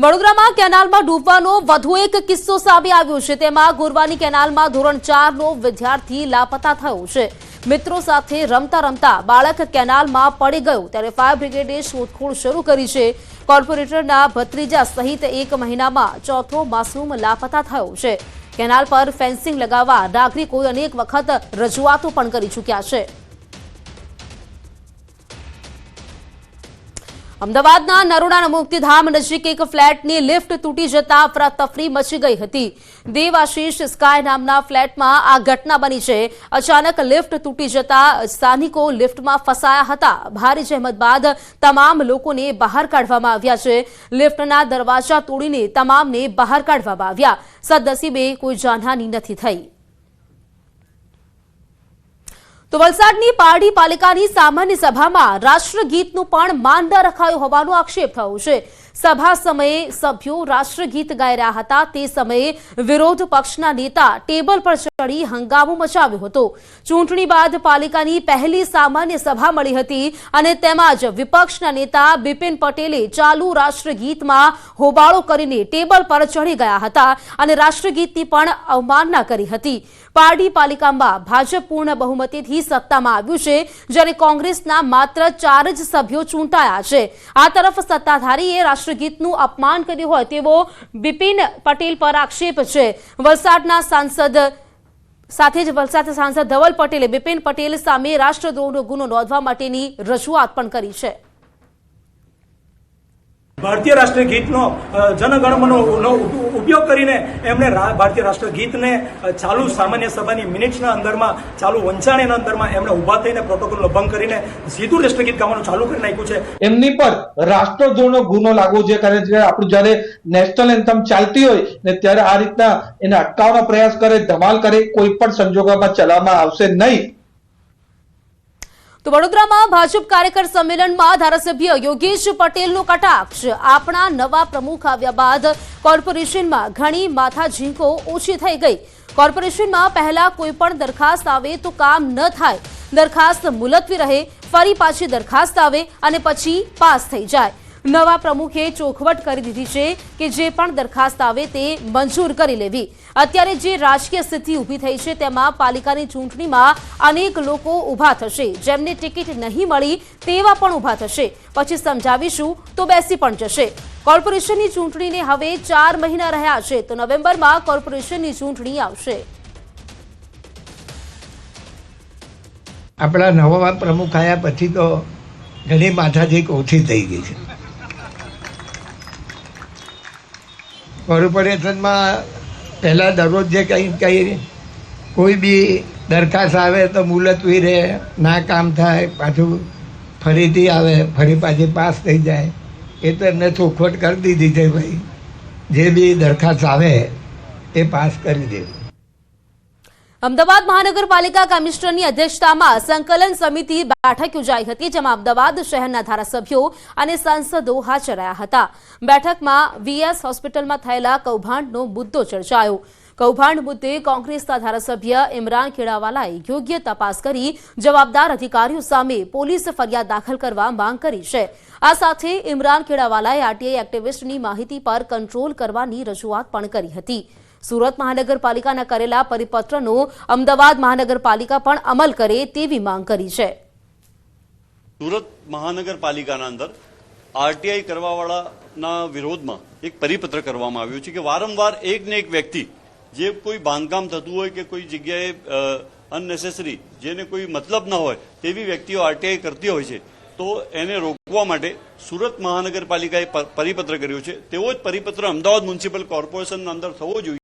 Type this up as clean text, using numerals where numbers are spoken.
વડોદરામાં કેનાલમાં ડૂબવાનો વધુ એક કિસ્સો સામે આવ્યો છે। તેમાં ગોરવાની કેનાલમાં ધોરણ 4 નો વિદ્યાર્થી લાપતા થયો છે। મિત્રો સાથે રમતા રમતા બાળક કેનાલમાં પડી ગયો ત્યારે ફાયર બ્રિગેડે શોધખોળ શરૂ કરી છે। કોર્પોરેટરના ભત્રીજા સહિત 1 મહિનામાં ચોથો માસૂમ લાપતા થયો છે। કેનાલ પર ફેન્સિંગ લગાવવા નાગરિકોએ અનેક વખત રજૂઆતો પણ કરી ચૂક્યા છે। અમદાવાદના નરોડાના મુક્તિધામ નજીક એક ફ્લેટની લિફ્ટ તૂટી જતા અફરાતફરી મચી ગઈ હતી। દેવાશીષ સ્કાય નામના ફ્લેટમાં આ ઘટના બની છે। અચાનક લિફ્ટ તૂટી જતા સ્થાનિકો લિફ્ટમાં ફસાયા હતા। ભારે જહેમત બાદ તમામ લોકોને બહાર કાઢવામાં આવ્યા છે। લિફ્ટના દરવાજા તોડીને તમામને બહાર કાઢવામાં આવ્યા। સદનસીબે કોઈ જાનહાની નથી થઈ। તો વલસાડની પારડી પાલિકાની સામાન્ય સભામાં રાષ્ટ્રગીતનું પણ માન ન રખાયું હોવાનો આક્ષેપ થયો છે। સભા સમયે સભ્યો રાષ્ટ્રગીત ગાઈ રહ્યા હતા। તે સમયે વિરોધ પક્ષના નેતા ટેબલ પર ચડી હંગામો મચાવ્યો હતો। ચૂંટણી બાદ પાલિકાની પહેલી સામાન્ય સભા મળી હતી અને તેમાં જ વિપક્ષના નેતા બિપિન પટેલે ચાલુ રાષ્ટ્રગીતમાં હોબાળો કરીને ટેબલ પર ચડી ગયા હતા અને રાષ્ટ્રગીતની પણ અવમાનના કરી હતી। પારડી પાલિકામાં ભાજપ પૂર્ણ બહુમતીથી સત્તામાં આવ્યું છે જ્યારે કોંગ્રેસના માત્ર 4 જ સભ્યો ચૂંટાયા છે। આ તરફ સત્તાધારીએ રાષ્ટ્રગીતનું અપમાન કર્યું હોય તેવો બિપિન પટેલ પર આક્ષેપ છે। વલસાડના સાંસદ સાથે જ વલસાડ સાંસદ ધવલ પટેલે બિપિન પટેલ સામે રાષ્ટ્રદ્રોહનો ગુનો નોંધવા માટેની રજૂઆત પણ કરી છે। ભારતીય રાષ્ટ્રીય ગીતનો જનગણમનનો ઉપયોગ કરીને એમણે ભારતીય રાષ્ટ્રીય ગીતને ચાલુ સામાન્ય સભાની મિનિટ્સના અંદરમાં ચાલુ વંચાણીના અંદરમાં એમણે ઊભા થઈને પ્રોટોકોલનો ભંગ કરીને સીધું રાષ્ટ્રગીત ગાવાનું ચાલુ કરી નાખ્યું છે। એમની પર રાષ્ટ્રદ્રોહનો ગુનો લાગવો છે કારણ કે આપણું જ્યારે નેશનલ એન્થમ ચાલતી હોય ને ત્યારે આ રીતના એને અટકાવવાનો પ્રયાસ કરે, ધમાલ કરે, કોઈ પણ સંજોગોમાં ચલાવવામાં આવશે નહીં। તો વડોદરામાં ભાજપ કાર્યકર સંમેલનમાં ધારાસભ્ય યોગેશ પટેલનો કટાક્ષ। આપણા નવા પ્રમુખ આવ્યા બાદ કોર્પોરેશનમાં ઘણી માથાઝીંકો ઓછી થઈ ગઈ। કોર્પોરેશનમાં પહેલા કોઈ પણ દરખાસ્ત આવે તો કામ ન થાય, દરખાસ્ત મુલતવી રહે, ફરી પાછી દરખાસ્ત આવે અને પછી પાસ થઈ જાય। નવા પ્રમુખે ચોખવટ કરી દીધી છે કે જે પણ દરખાસ્ત આવે તે મંજૂર કરી લેવી। અત્યારે જે રાજકીય સ્થિતિ ઊભી થઈ છે તેમાં પાલિકાની ચૂંટણીમાં અનેક લોકો ઊભા થશે, જેમને ટિકિટ નહીં મળી તેવા પણ ઊભા થશે, પછી સમજાવીશું તો બેસી પણ જશે। કોર્પોરેશનની ચૂંટણીને હવે 4 મહિના રહ્યા છે તો નવેમ્બરમાં કોર્પોરેશનની ચૂંટણી આવશે। આપણા નવા પ્રમુખ આવ્યા પછી તો ઘણી માથાજીક ઓછી થઈ ગઈ છે। કોર્પોરેશનમાં પહેલાં દરરોજ જે કંઈ કોઈ બી દરખાસ્ત આવે તો મુલતવી રહે, ના કામ થાય, પાછું ફરીથી આવે, ફરી પાછી પાસ થઈ જાય। એ તો એમને ચોખવટ કરી દીધી છે ભાઈ, જે બી દરખાસ્ત આવે એ પાસ કરી દે। અમદાવાદ મહાનગરપાલિકા કમિશનરની અધ્યક્ષતામાં સંકલન સમિતિ બેઠક યોજાઈ હતી જેમાં અમદાવાદ શહેરના ધારાસભ્યો અને સાંસદો હાજર રહ્યા હતા। બેઠકમાં વીએસ હોસ્પિટલમાં થયેલા કૌભાંડનો મુદ્દો ચર્ચાયો। કૌભાંડ મુદ્દે કોંગ્રેસના ધારાસભ્ય ઇમરાન ખેડાવાલાએ યોગ્ય તપાસ કરી જવાબદાર અધિકારીઓ સામે પોલીસ ફરિયાદ દાખલ કરવા માંગ કરી છે। આ સાથે ઇમરાન ખેડાવાલાએ આરટીઆઈ એક્ટિવિસ્ટની માહિતી પર કંટ્રોલ કરવાની રજૂઆત પણ કરી હતી। સુરત મહાનગરપાલિકાના કરેલા પરિપત્રનો અમદાવાદ મહાનગરપાલિકા પણ અમલ કરે તેવી માંગ કરી છે। સુરત મહાનગરપાલિકાના અંદર આરટીઆઈ કરવાવાળાના વિરોધમાં એક પરિપત્ર કરવામાં આવ્યું છે કે વારંવાર એક ને એક વ્યક્તિ જે કોઈ બાંધકામ થતું હોય કે કોઈ જગ્યાએ અનનેસેસરી જેને કોઈ મતલબ ન હોય તેવી વ્યક્તિઓ આરટીઆઈ કરતી હોય છે તો એને રોકવા માટે સુરત મહાનગરપાલિકાએ પરિપત્ર કર્યો છે। તેવો જ પરિપત્ર અમદાવાદ મ્યુનિસિપલ કોર્પોરેશનના અંદર થવો જોઈએ।